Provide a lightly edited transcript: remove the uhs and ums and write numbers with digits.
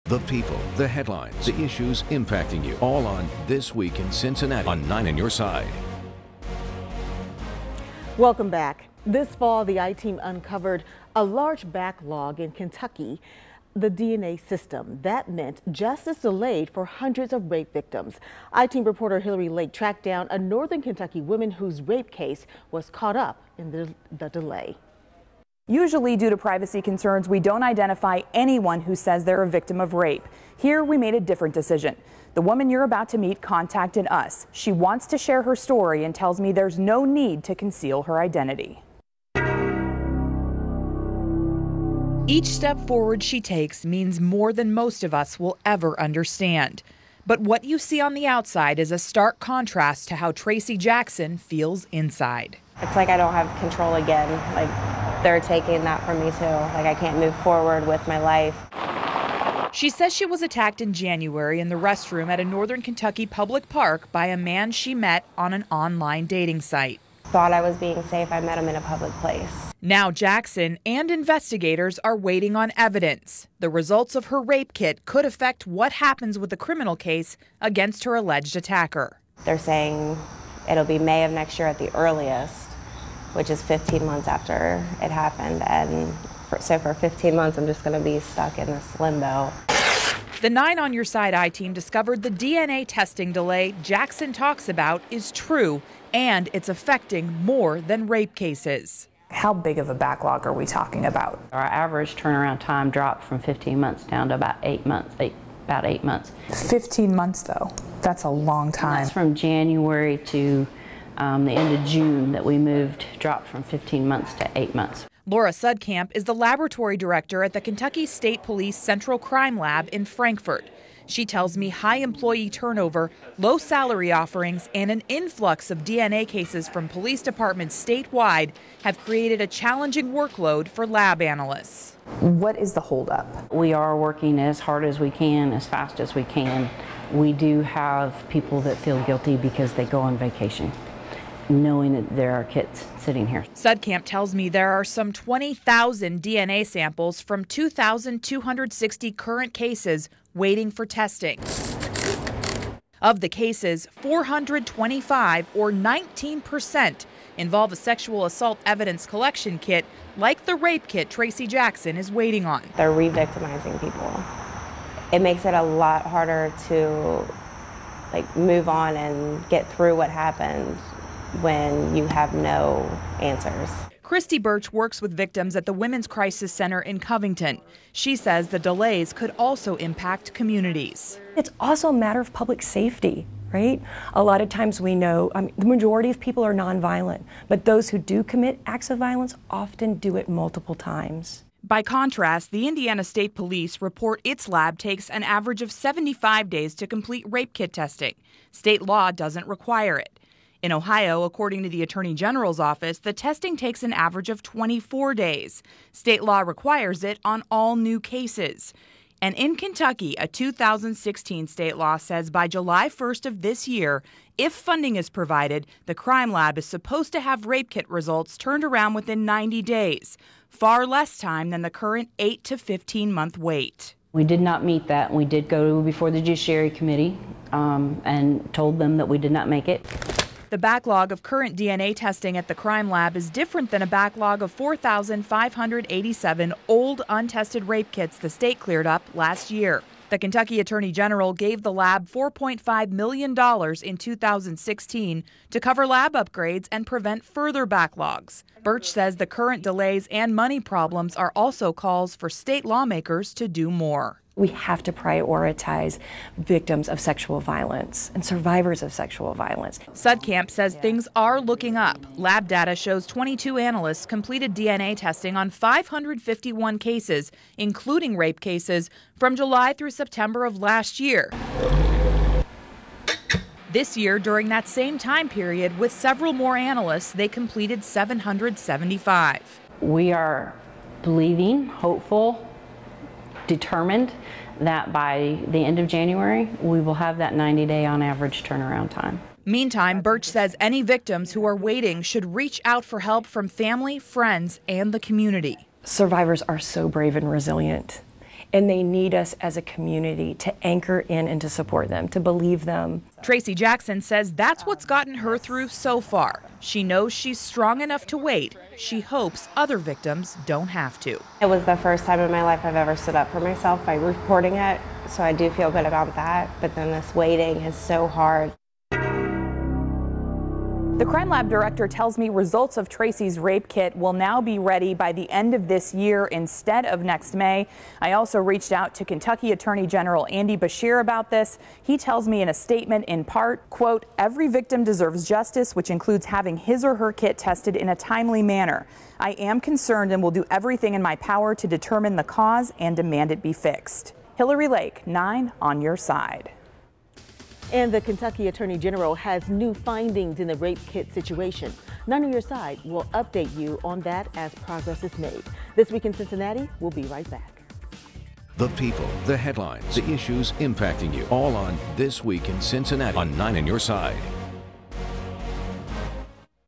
The people, the headlines, the issues impacting you, all on This Week in Cincinnati on 9 on Your Side. Welcome back. This fall, the I-Team uncovered a large backlog in Kentucky, the DNA system. That meant justice delayed for hundreds of rape victims. I-Team reporter Hillary Lake tracked down a northern Kentucky woman whose rape case was caught up in the delay. Usually, due to privacy concerns, we don't identify anyone who says they're a victim of rape. Here, we made a different decision. The woman you're about to meet contacted us. She wants to share her story and tells me there's no need to conceal her identity. Each step forward she takes means more than most of us will ever understand. But what you see on the outside is a stark contrast to how Tracy Jackson feels inside. It's like I don't have control again. Like they're taking that from me too. Like I can't move forward with my life. She says she was attacked in January in the restroom at a northern Kentucky public park by a man she met on an online dating site. Thought I was being safe. I met him in a public place. Now Jackson and investigators are waiting on evidence. The results of her rape kit could affect what happens with the criminal case against her alleged attacker. They're saying it'll be May of next year at the earliest, which is 15 months after it happened. And so for 15 months, I'm just going to be stuck in this limbo. The 9 on Your Side I-Team discovered the DNA testing delay Jackson talks about is true, and it's affecting more than rape cases. How big of a backlog are we talking about? Our average turnaround time dropped from 15 months down to about 8 months. About 8 months. 15 months, though. That's a long time. And that's from January to the end of June that we dropped from 15 months to 8 months. Laura Sudkamp is the laboratory director at the Kentucky State Police Central Crime Lab in Frankfort. She tells me high employee turnover, low salary offerings, and an influx of DNA cases from police departments statewide have created a challenging workload for lab analysts. What is the holdup? We are working as hard as we can, as fast as we can. We do have people that feel guilty because they go on vacation, knowing that there are kids sitting here. Sudkamp tells me there are some 20,000 DNA samples from 2,260 current cases waiting for testing. Of the cases, 425, or 19%, involve a sexual assault evidence collection kit like the rape kit Tracy Jackson is waiting on. They're re-victimizing people. It makes it a lot harder to move on and get through what happened when you have no answers. Christy Birch works with victims at the Women's Crisis Center in Covington. She says the delays could also impact communities. It's also a matter of public safety, right? A lot of times we know the majority of people are nonviolent, but those who do commit acts of violence often do it multiple times. By contrast, the Indiana State Police report its lab takes an average of 75 days to complete rape kit testing. State law doesn't require it. In Ohio, according to the Attorney General's office, the testing takes an average of 24 days. State law requires it on all new cases. And in Kentucky, a 2016 state law says by July 1st of this year, if funding is provided, the crime lab is supposed to have rape kit results turned around within 90 days, far less time than the current 8 to 15-month wait. We did not meet that. We did go before the Judiciary Committee and told them that we did not make it. The backlog of current DNA testing at the crime lab is different than a backlog of 4,587 old, untested rape kits the state cleared up last year. The Kentucky Attorney General gave the lab $4.5 million in 2016 to cover lab upgrades and prevent further backlogs. Birch says the current delays and money problems are also calls for state lawmakers to do more. We have to prioritize victims of sexual violence and survivors of sexual violence. Sudkamp says things are looking up. Lab data shows 22 analysts completed DNA testing on 551 cases, including rape cases, from July through September of last year. This year, during that same time period, with several more analysts, they completed 775. We are believing, hopeful, determined that by the end of January, we will have that 90-day on average turnaround time. Meantime, Birch says any victims who are waiting should reach out for help from family, friends, and the community. Survivors are so brave and resilient. and they need us as a community to anchor in and to support them, to believe them. Tracy Jackson says that's what's gotten her through so far. She knows she's strong enough to wait. She hopes other victims don't have to. It was the first time in my life I've ever stood up for myself by reporting it, so I do feel good about that, but then this waiting is so hard. The crime lab director tells me results of Tracy's rape kit will now be ready by the end of this year instead of next May. I also reached out to Kentucky Attorney General Andy Beshear about this. He tells me in a statement in part, quote, "Every victim deserves justice, which includes having his or her kit tested in a timely manner. I am concerned and will do everything in my power to determine the cause and demand it be fixed." Hillary Lake, 9 on your side. And the Kentucky Attorney General has new findings in the rape kit situation. 9 on your side will update you on that as progress is made. This Week in Cincinnati, we'll be right back. The people, the headlines, the issues impacting you, all on This Week in Cincinnati on 9 on your side.